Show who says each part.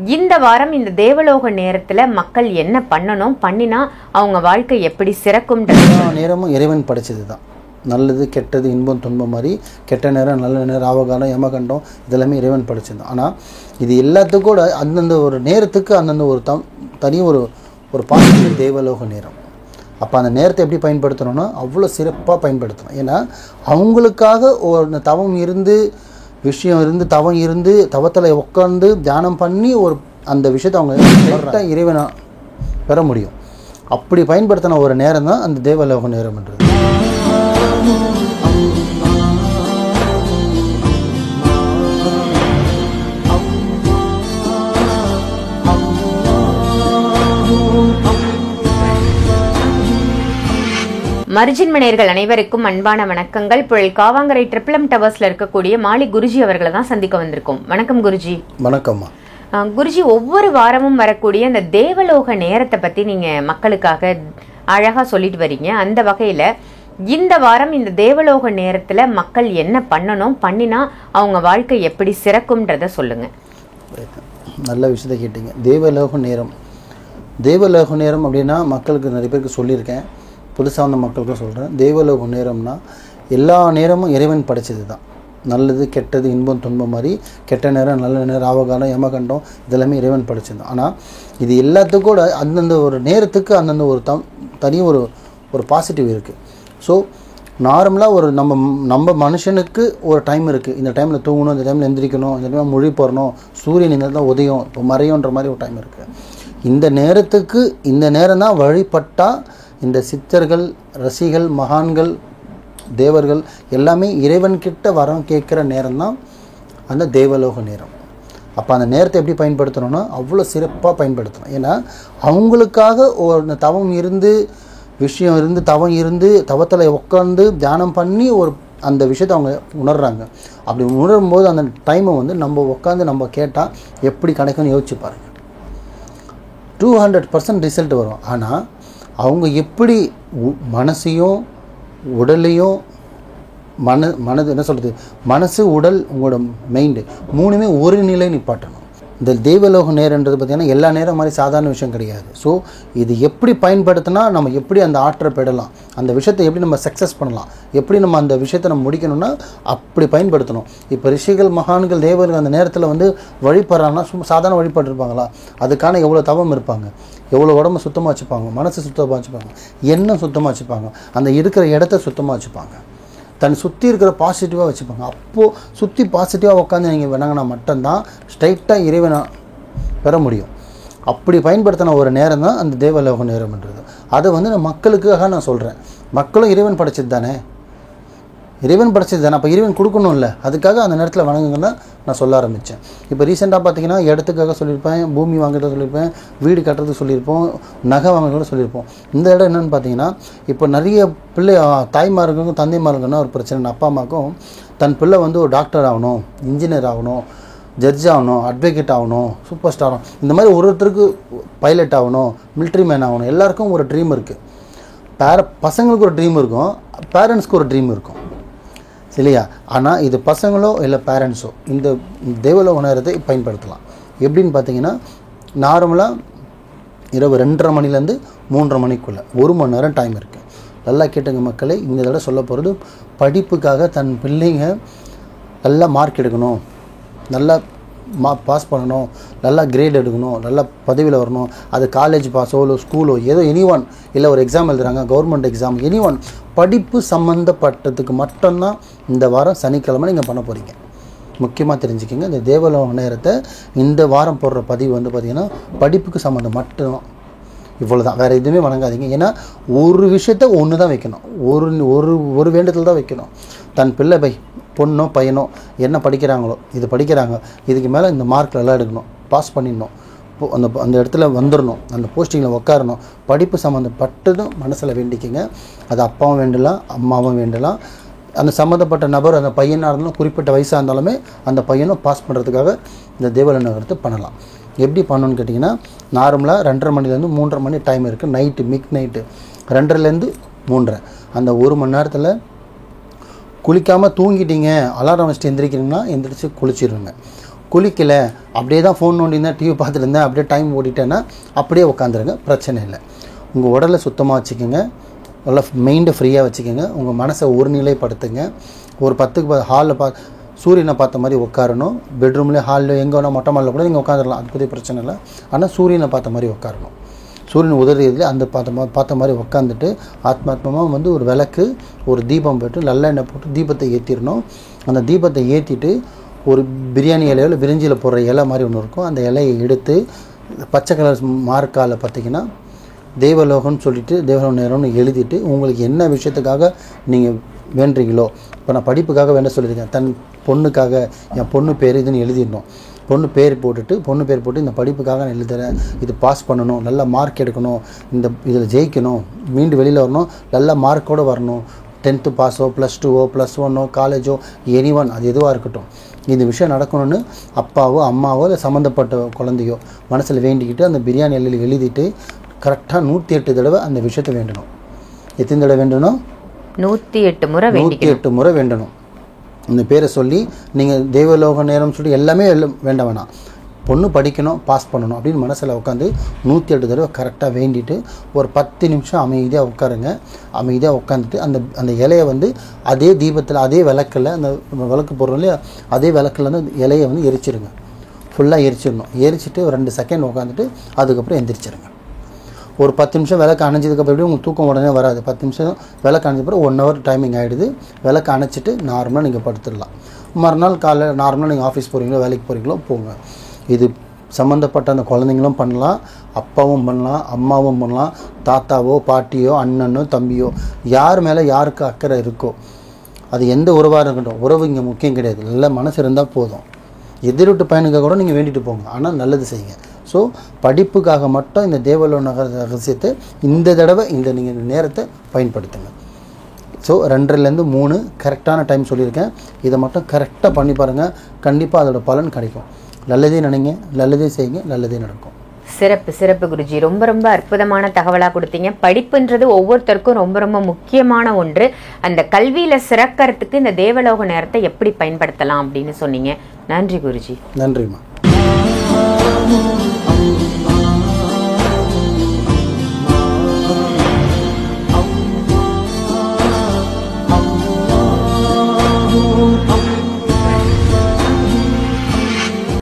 Speaker 1: இந்த வாரம் இந்த தேவலோக நேரத்துல மக்கள் என்ன பண்ணணும், பண்ணினா அவங்க வாழ்க்கை எப்படி சிறக்கும்ன்றது
Speaker 2: நேரமும் இறைவன் படைச்சது தான். நல்லது கெட்டது இன்பம் துன்பம் மாதிரி கெட்ட நேரம் நல்ல நேரம் ராவகாலம் யமகண்டம் இதெல்லாமே இறைவன் படைச்சது தான். ஆனால் இது எல்லாத்துக்கும் கூட அந்தந்த ஒரு நேரத்துக்கு அந்தந்த ஒரு தனி ஒரு பாசிட்டிவ் தேவலோக நேரம். அப்போ அந்த நேரத்தை எப்படி பயன்படுத்தணும்னா அவ்வளோ சிறப்பாக பயன்படுத்தணும். ஏன்னா அவங்களுக்காக ஒரு தவம் இருந்து விஷயம் இருந்து தவம் இருந்து தவத்தில் உட்காந்து தியானம் பண்ணி ஒரு அந்த விஷயத்தை அவங்க இறைவனை பெற முடியும். அப்படி பயன்படுத்தின ஒரு நேரம் தான் அந்த தேவலோக நேரம்ன்றது.
Speaker 1: மர்ஜின்ம நேயர்கள் அனைவருக்கும் அன்பான வணக்கங்கள். புழல் காவாங்கரை ட்ரிபிள் டவர்ஸ்ல இருக்கக்கூடிய மாலிக் குருஜி அவர்களை தான் சந்திக்க வந்திருக்கோம். வணக்கம் குருஜி.
Speaker 2: வணக்கம்மா.
Speaker 1: குருஜி, ஒவ்வொரு வாரமும் வரக்கூடிய அந்த தேவலோக நேரத்தை பத்தி நீங்க மக்களுக்காக அழகா சொல்லிட்டு வரீங்க. அந்த வகையில இந்த வாரம் இந்த தேவலோக நேரத்துல மக்கள் என்ன பண்ணணும், பண்ணினா அவங்க வாழ்க்கை எப்படி சிறக்கும்ன்றத சொல்லுங்க.
Speaker 2: நல்ல விஷயத்தை கேட்டீங்க. தேவலோக நேரம் அப்படின்னா மக்களுக்கு நிறைய பேருக்கு சொல்லியிருக்கேன், புதுசாக வந்த மக்களுக்கும் சொல்கிறேன். தேவலோக நேரம்னா எல்லா நேரமும் இறைவன் படைச்சது தான். நல்லது கெட்டது இன்பம் துன்பம் மாதிரி கெட்ட நேரம் நல்ல நேரம் ராவகாலம் யமகண்டம் இதெல்லாமே இறைவன் படைச்சது தான். ஆனால் இது எல்லாத்துக்கும் கூட அந்தந்த ஒரு நேரத்துக்கு அந்தந்த ஒரு தனி ஒரு பாசிட்டிவ் இருக்குது. ஸோ நார்மலாக ஒரு நம்ம மனுஷனுக்கு ஒரு டைம் இருக்குது. இந்த டைமில் தூங்கணும், இந்த டைமில் எந்திரிக்கணும், இந்த டைமில் மொழி போடணும், சூரியன் இந்த தான் உதயம் இப்போ மறையோன்ற மாதிரி ஒரு டைம் இருக்குது. இந்த நேரத்துக்கு இந்த நேரம் தான் வழிபட்டால் இந்த சித்தர்கள் ரசிகள் மகான்கள் தேவர்கள் எல்லாமே இறைவன்கிட்ட வரம் கேட்குற நேரம் தான் அந்த தேவலோக நேரம். அப்போ அந்த நேரத்தை எப்படி பயன்படுத்தணும்னா அவ்வளோ சிறப்பாக பயன்படுத்தணும். ஏன்னா அவங்களுக்காக ஒரு தவம் இருந்து விஷயம் இருந்து தவம் இருந்து தவத்தில் உட்காந்து தியானம் பண்ணி ஒரு அந்த விஷயத்தை அவங்க உணர்கிறாங்க. அப்படி உணரும்போது அந்த டைமை நம்ம உட்காந்து நம்ம கேட்டால் எப்படி கிடைக்கும்னு யோசிச்சு பாருங்கள். 200% ரிசல்ட் வரும். ஆனால் அவங்க எப்படி மனசையும் உடலையும் மனது என்ன சொல்கிறது, மனசு உடல் உங்களோட மைண்டு மூணுமே ஒரு நிலை நிப்பாட்டணும். இந்த தேவலோக நேரன்றது பார்த்திங்கன்னா எல்லா நேரம் மாதிரி சாதாரண விஷயம் கிடையாது. ஸோ இது எப்படி பயன்படுத்தினா நம்ம எப்படி அந்த ஆற்றலை பெறலாம், அந்த விஷயத்தை எப்படி நம்ம சக்ஸஸ் பண்ணலாம், எப்படி நம்ம அந்த விஷயத்தை நம்ம முடிக்கணும்னா அப்படி பயன்படுத்தணும். இப்போ ரிஷிகள் மகான்கள் தேவர்கள் அந்த நேரத்தில் வழிபடுறாங்கன்னா சும்மா சாதாரண வழிபாடு இருப்பாங்களா? அதுக்கான எவ்வளோ தவம் இருப்பாங்க, எவ்வளோ உடம்பு சுத்தமாக வச்சுப்பாங்க, மனசு சுத்தமாக வச்சுப்பாங்க, எண்ணம் சுத்தமாக வச்சுப்பாங்க, அந்த இருக்கிற இடத்த சுத்தமாக வச்சுப்பாங்க, தன் சுற்றி இருக்கிற பாசிட்டிவாக வச்சுப்பாங்க. அப்போது சுற்றி பாசிட்டிவாக உட்காந்து நீங்கள் வேணாங்கன்னா மட்டும்தான் ஸ்ட்ரைட்டாக இறைவனை பெற முடியும். அப்படி பயன்படுத்தின ஒரு நேரம் தான் அந்த தேவலோக நேரம்ன்றது. அதை நான் மக்களுக்காக நான் சொல்கிறேன். மக்களும் இறைவன் படைச்சது தானே, அப்போ இறைவன் கொடுக்கணும்ல, அதுக்காக அந்த நேரத்தில் வணங்குங்கன்னா நான் சொல்ல ஆரம்பித்தேன். இப்போ ரீசெண்டாக பார்த்தீங்கன்னா இடத்துக்காக சொல்லியிருப்பேன், பூமி வாங்குறத சொல்லியிருப்பேன், வீடு கட்டுறதுக்கு சொல்லியிருப்போம், நகை வாங்குறதுக்கு சொல்லியிருப்போம். இந்த இடம் என்னென்னு பார்த்தீங்கன்னா இப்போ நிறைய தாய்மார்களுக்கும் தந்தைமார்களுக்குன்னா ஒரு பிரச்சனை. அப்பா அம்மாவுக்கும் தன் பிள்ளை ஒரு டாக்டர் ஆகணும், இன்ஜினியர் ஆகணும், ஜட்ஜ் ஆகணும், அட்வொகேட் ஆகணும், சூப்பர் ஸ்டார் ஆகணும், இந்த மாதிரி ஒருத்தருக்கு பைலட் ஆகணும், மிலிட்ரி மேன் ஆகணும், எல்லாருக்கும் ஒரு ட்ரீம் இருக்குது. பசங்களுக்கு ஒரு ட்ரீம் இருக்கும், பேரண்ட்ஸ்க்கு ஒரு ட்ரீம் இருக்கும் இல்லையா? ஆனால் இது பசங்களோ இல்லை பேரண்ட்ஸோ இந்த தேவலோக நேரத்தை பயன்படுத்தலாம். எப்படின்னு பார்த்தீங்கன்னா நார்மலாக இரவு 2:30 மணிலேருந்து 3:30 மணிக்குள்ளே 1 மணி நேரம் டைம் இருக்குது. நல்லா கேட்டுங்க மக்களே. இந்த தடவை சொல்ல போகிறது படிப்புக்காக தன் பிள்ளைங்க நல்லா மார்க் எடுக்கணும், நல்லா பாஸ் பண்ணணும், நல்லா கிரேட் எடுக்கணும், நல்லா பதவியில் வரணும். அது காலேஜ் பாஸோ இல்லை ஸ்கூலோ ஏதோ எனிஒன், இல்லை ஒரு எக்ஸாம் எழுதுகிறாங்க கவர்மெண்ட் எக்ஸாம், எனிஒன் படிப்பு சம்மந்தப்பட்டதுக்கு மட்டும்தான் இந்த வாரம் சனிக்கிழமை நீங்கள் பண்ண போகிறீங்க. முக்கியமாக தெரிஞ்சுக்கிங்க, இந்த தேவலோக நேரத்தை இந்த வாரம் போடுற பதிவு பார்த்திங்கன்னா படிப்புக்கு சம்மந்தம் மட்டும், இவ்வளோ தான், வேறு எதுவுமே வணங்காதீங்க. ஏன்னா ஒரு விஷயத்த ஒன்று தான் வைக்கணும், ஒரு வேண்டுதல் தான் வைக்கணும். தன் பிள்ளை பொண்ணோ பையனோ என்ன படிக்கிறாங்களோ இது படிக்கிறாங்க, இதுக்கு மேலே இந்த மார்க் நல்லா எடுக்கணும், பாஸ் பண்ணிடணும், அந்த இடத்துல வந்துடணும், அந்த போஸ்டிங்கில் உட்காரணும், படிப்பு சம்மந்தப்பட்டதும் மனசில் வேண்டிக்கிங்க. அது அப்பாவும் வேண்டலாம், அம்மாவும் வேண்டலாம், அந்த சம்மந்தப்பட்ட நபர் அந்த பையனாக இருந்தாலும் குறிப்பிட்ட வயசாக இருந்தாலுமே அந்த பையனும் பாஸ் பண்ணுறதுக்காக இந்த தேவலோக நேரத்தை பண்ணலாம். எப்படி பண்ணணும்னு கேட்டிங்கன்னா நார்மலாக 2:30 மணிலேருந்து 3:30 மணி டைம் இருக்குது. நைட்டு நைட்டு 2:30லேருந்து 3:30 அந்த 1 மணி நேரத்தில் குளிக்காமல் தூங்கிட்டீங்க, அலாரம் வச்சுட்டு எந்திரிக்கிறீங்கன்னா எந்திரிச்சு குளிச்சிடுங்க. குளிக்கலை, அப்படியே தான் ஃபோன் நோண்டிருந்தேன், டிவி பார்த்துட்டு இருந்தேன், அப்படியே டைம் ஓடிட்டேன்னா அப்படியே உட்காந்துருங்க, பிரச்சனை இல்லை. உங்கள் உடலை சுத்தமாக வச்சுக்கோங்க, நல்லா மைண்டை ஃப்ரீயாக வச்சுக்கோங்க, உங்கள் மனசை ஒரு நிலைப்படுத்துங்க. ஒரு 10க்கு ஹாலில் சூரியனை பார்த்த மாதிரி உட்காரணும். பெட்ரூம்லேயே ஹாலில் எங்கே வேணால் மொட்டை மாலில் கூட நீங்கள் உட்காந்துடலாம், அது பற்றி பிரச்சனை இல்லை. ஆனால் சூரியனை பார்த்த மாதிரி உட்காரணும். சூரியன் உதறியதுலேயே அந்த பார்த்த மாதிரி உட்காந்துட்டு ஆத்மாத்மமாக ஒரு விளக்கு, ஒரு தீபம் போட்டு நல்லெண்ணெய் போட்டு தீபத்தை ஏற்றிடணும். அந்த தீபத்தை ஏற்றிட்டு ஒரு பிரியாணி இலையில் விரிஞ்சியில் போடுற இலை மாதிரி ஒன்று இருக்கும், அந்த இலையை எடுத்து பச்சை கலர் மார்க்கால் பார்த்திங்கன்னா தேவலோகம்னு சொல்லிவிட்டு தேவலோக நேரம்னு எழுதிட்டு உங்களுக்கு என்ன விஷயத்துக்காக நீங்கள் வேண்டுறீங்களோ, இப்போ நான் படிப்புக்காக வேண்ட சொல்லியிருக்கேன், தன் பொண்ணுக்காக என் பொண்ணு பேர் இதுன்னு எழுதிடணும். பொண்ணு பேர் போட்டு இந்த படிப்புக்காக நான் எழுதுகிறேன், இது பாஸ் பண்ணணும், நல்ல மார்க் எடுக்கணும், இதில் ஜெயிக்கணும், மீண்டும் வெளியில் வரணும், நல்ல மார்க்கோடு வரணும், 10th பாஸோ +2ஓ +1ஓ காலேஜோ எனிவன் அது எதுவாக இருக்கட்டும், இந்த விஷயம் நடக்கணும்னு அப்பாவோ அம்மாவோ இல்லை சம்மந்தப்பட்ட குழந்தையோ மனசில் வேண்டிக்கிட்டு அந்த பிரியாணி எல்லையில் எழுதிட்டு கரெக்டாக 108 தடவை அந்த விஷயத்தை வேண்டணும். எத்தனை தடவை வேண்டணும்?
Speaker 1: 108 முறை
Speaker 2: 108 முறை வேண்டணும். இந்த பேரை சொல்லி நீங்கள் தேவலோக நேரம் சொல்லி எல்லாமே வேண்ட வேணாம், பொண்ணு படிக்கணும், பாஸ் பண்ணணும் அப்படின்னு மனசில் உட்காந்து 108 தடவை கரெக்டாக வேண்டிட்டு ஒரு 10 நிமிஷம் அமைதியாக உட்காருங்க. அமைதியாக உட்காந்துட்டு அந்த இலையை அதே தீபத்தில் அதே விளக்கில் அந்த விளக்கு போடுறோம் இல்லையா, அதே விளக்கில் அந்த இலையை எரிச்சிருங்க, ஃபுல்லாக எரிச்சிடணும். எரிச்சிட்டு ஒரு 2 செகண்ட் உட்காந்துட்டு அதுக்கப்புறம் எந்திரிச்சிருங்க. ஒரு 10 நிமிஷம் விளக்கு அணைஞ்சதுக்கப்புறம் எப்படி உங்களுக்கு தூக்கம் உடனே வராது, 10 நிமிஷம் விளக்கு அணைஞ்சப்பறம் 1 hour டைமிங் ஆகிடுது. விளக்கு அணைச்சிட்டு நார்மலாக நீங்கள் படுத்துடலாம். மறுநாள் காலையில் நார்மலாக நீங்கள் ஆஃபீஸ் போகிறீங்களோ வேலைக்கு போகிறீங்களோ போங்க. இது சம்மந்தப்பட்ட அந்த குழந்தைங்களும் பண்ணலாம், அப்பாவும் பண்ணலாம், அம்மாவும் பண்ணலாம், தாத்தாவோ பாட்டியோ அண்ணனோ தம்பியோ யார் மேலே யாருக்கு அக்கறை இருக்கோ, அது எந்த உறவாக இருக்கட்டும், உறவு இங்கே முக்கியம் கிடையாது, நல்ல மனசு இருந்தால் போதும். எதிர்விட்டு பையனுக்காக கூட நீங்கள் வேண்டிட்டு போங்க, ஆனால் நல்லது செய்யுங்க. ஸோ படிப்புக்காக மட்டும் இந்த தேவலோக ரகசியத்தை இந்த தடவை நீங்கள் நேரத்தை பயன்படுத்துங்க. ஸோ 2லேருந்து 3 கரெக்டான டைம் சொல்லியிருக்கேன், இதை மட்டும் கரெக்டாக பண்ணி பாருங்கள், கண்டிப்பாக அதோட பலன் கிடைக்கும். நல்லதே நினைங்க, நல்லதே செய்யுங்க, நல்லதே நடக்கும்.
Speaker 1: சிறப்பு குருஜி, ரொம்ப அற்புதமான தகவலாக கொடுத்தீங்க. படிப்புன்றது ஒவ்வொருத்தருக்கும் ரொம்ப முக்கியமான ஒன்று. அந்த கல்வியில் சிறக்கிறதுக்கு இந்த தேவலோக நேரத்தை எப்படி பயன்படுத்தலாம் அப்படின்னு சொன்னீங்க. நன்றி குருஜி.
Speaker 2: நன்றிம்மா.